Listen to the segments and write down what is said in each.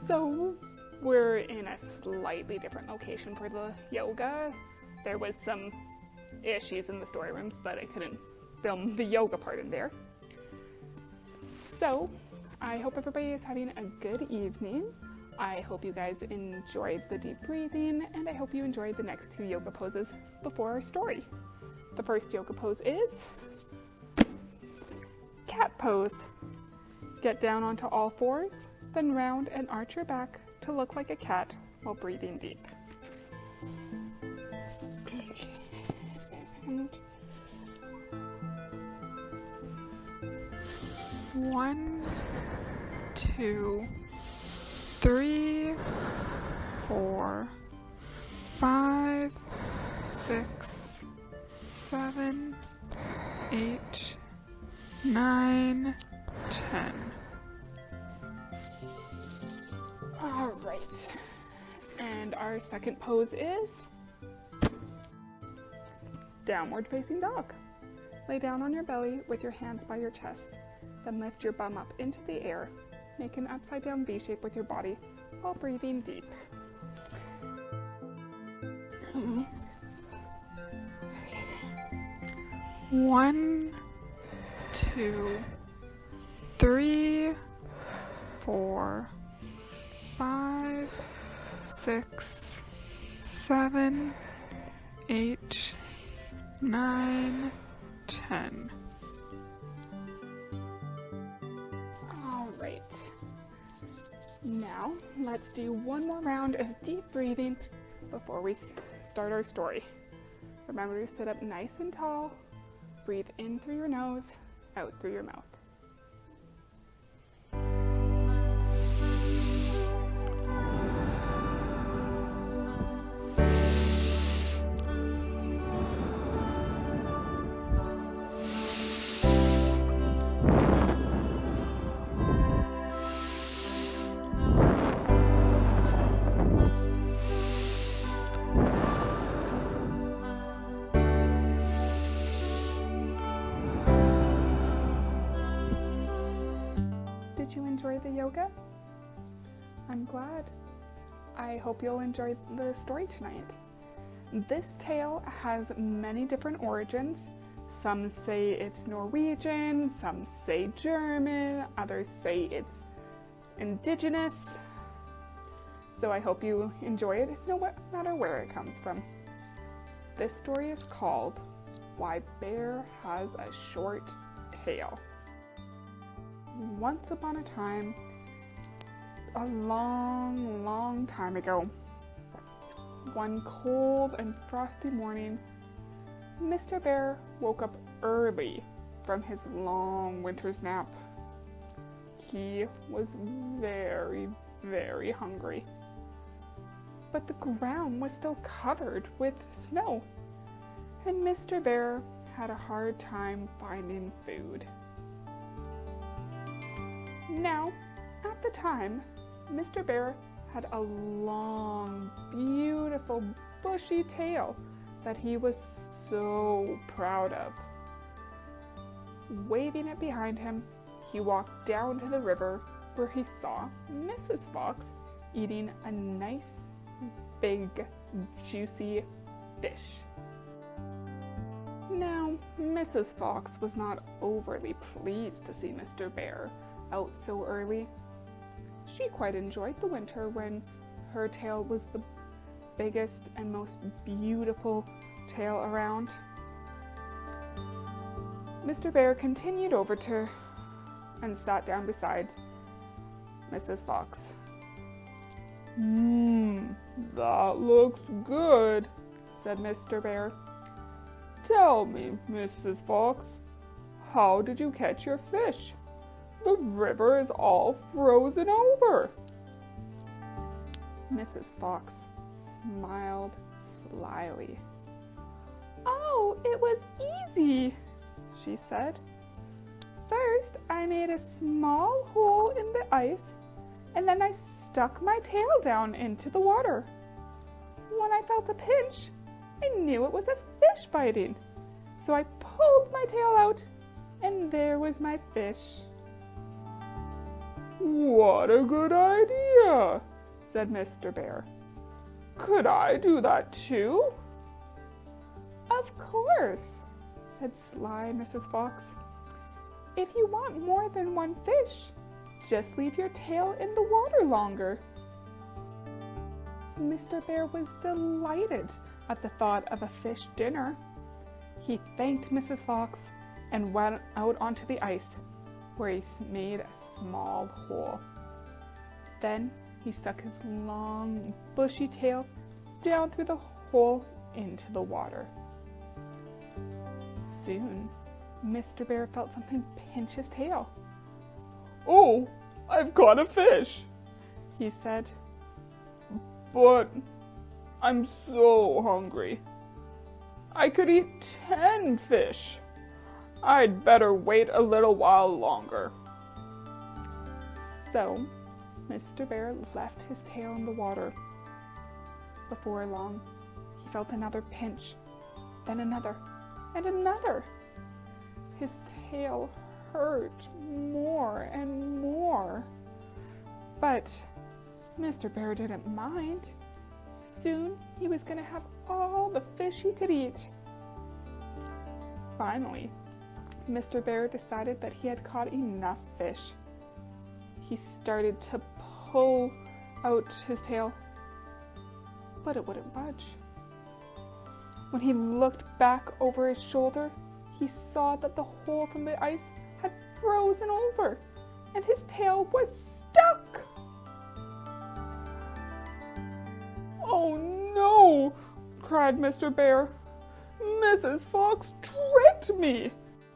So we're in a slightly different location for the yoga. There was some issues in the story rooms, but I couldn't film the yoga part in there. So I hope everybody is having a good evening. I hope you guys enjoyed the deep breathing, and I hope you enjoyed the next two yoga poses before our story. The first yoga pose is cat pose. Get down onto all fours, then round and arch your back to look like a cat while breathing deep. One, two, 3, 4, 5, 6, 7, 8, 9, 10. All right. And our second pose is downward facing dog. Lay down on your belly with your hands by your chest. Then lift your bum up into the air. Make an upside down V shape with your body while breathing deep. One, 2, 3, 4, 5, 6, 7, 8, 9, 10. All right. Now, let's do one more round of deep breathing before we start our story. Remember to sit up nice and tall. Breathe in through your nose, out through your mouth. Did you enjoy the yoga? I'm glad. I hope you'll enjoy the story tonight. This tale has many different origins. Some say it's Norwegian, some say German, others say it's indigenous. So I hope you enjoy it, no matter where it comes from. This story is called Why Bear Has a Short Tail. Once upon a time, a long, long time ago, one cold and frosty morning, Mr. Bear woke up early from his long winter's nap. He was very, very hungry, but the ground was still covered with snow, and Mr. Bear had a hard time finding food. Now, at the time, Mr. Bear had a long, beautiful, bushy tail that he was so proud of. Waving it behind him, he walked down to the river where he saw Mrs. Fox eating a nice, big, juicy fish. Now, Mrs. Fox was not overly pleased to see Mr. Bear out so early. She quite enjoyed the winter when her tail was the biggest and most beautiful tail around. Mr. Bear continued over to and sat down beside Mrs. Fox. That looks good, said Mr. Bear. Tell me, Mrs. Fox, how did you catch your fish? The river is all frozen over. Mrs. Fox smiled slyly. Oh, it was easy, she said. First, I made a small hole in the ice, and then I stuck my tail down into the water. When I felt a pinch, I knew it was a fish biting. So I pulled my tail out, and there was my fish. What a good idea, said Mr. Bear. Could I do that too? Of course, said sly Mrs. Fox. If you want more than one fish, just leave your tail in the water longer. Mr. Bear was delighted at the thought of a fish dinner. He thanked Mrs. Fox and went out onto the ice, where he made a small hole. Then he stuck his long, bushy tail down through the hole into the water. Soon, Mr. Bear felt something pinch his tail. "Oh, I've caught a fish," he said. "But I'm so hungry. I could eat 10 fish. I'd better wait a little while longer." So, Mr. Bear left his tail in the water. Before long, he felt another pinch, then another, and another. His tail hurt more and more. But Mr. Bear didn't mind. Soon he was going to have all the fish he could eat. Finally, Mr. Bear decided that he had caught enough fish. He started to pull out his tail, but it wouldn't budge. When he looked back over his shoulder, he saw that the hole from the ice had frozen over, and his tail was stuck. "Oh no!" cried Mr. Bear. "Mrs. Fox tricked me.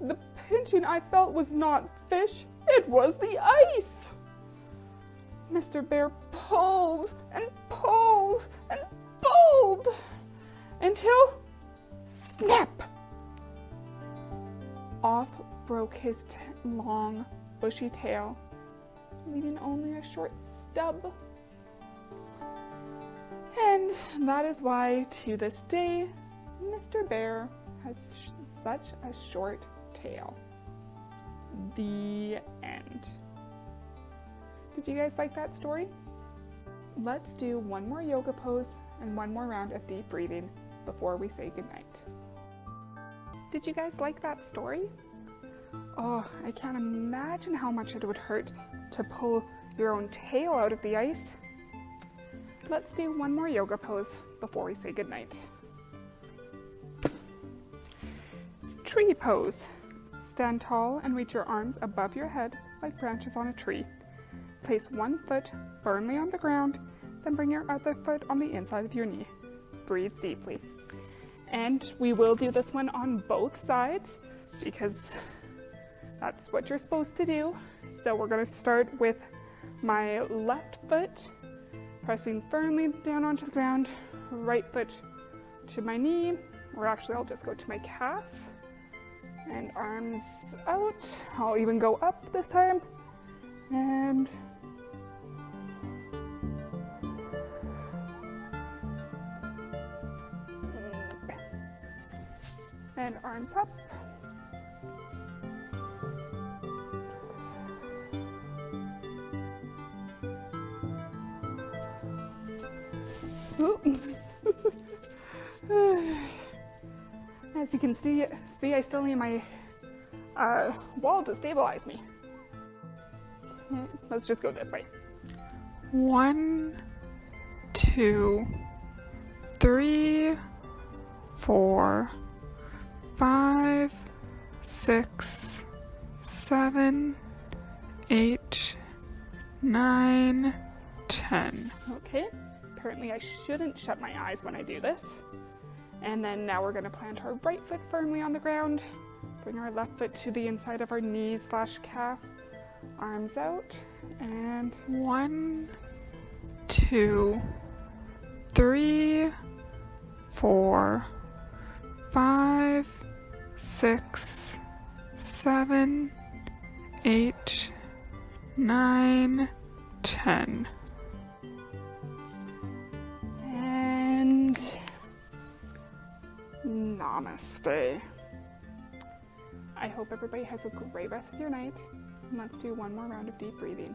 The pinching I felt was not fish, it was the ice." Mr. Bear pulled and pulled and pulled until, snap! Off broke his long, bushy tail, leaving only a short stub. And that is why, to this day, Mr. Bear has such a short tail. The end. Did you guys like that story? Let's do one more yoga pose and one more round of deep breathing before we say goodnight. Did you guys like that story? Oh, I can't imagine how much it would hurt to pull your own tail out of the ice. Let's do one more yoga pose before we say goodnight. Tree pose. Stand tall and reach your arms above your head like branches on a tree. Place one foot firmly on the ground, then bring your other foot on the inside of your knee. Breathe deeply. And we will do this one on both sides because that's what you're supposed to do. So we're going to start with my left foot, pressing firmly down onto the ground, right foot to my knee, or actually I'll just go to my calf, and arms out. I'll even go up this time, and arms up. As you can see, I still need my wall to stabilize me. Let's just go this way. 1, 2, 3, 4, 5, 6, 7, 8, 9, 10. Okay, apparently I shouldn't shut my eyes when I do this. And then now we're going to plant our right foot firmly on the ground, bring our left foot to the inside of our knees/calf, arms out, and 1, 2, 3, 4, 5, 6, 7, 8, 9, 10. And namaste. I hope everybody has a great rest of your night. And let's do one more round of deep breathing.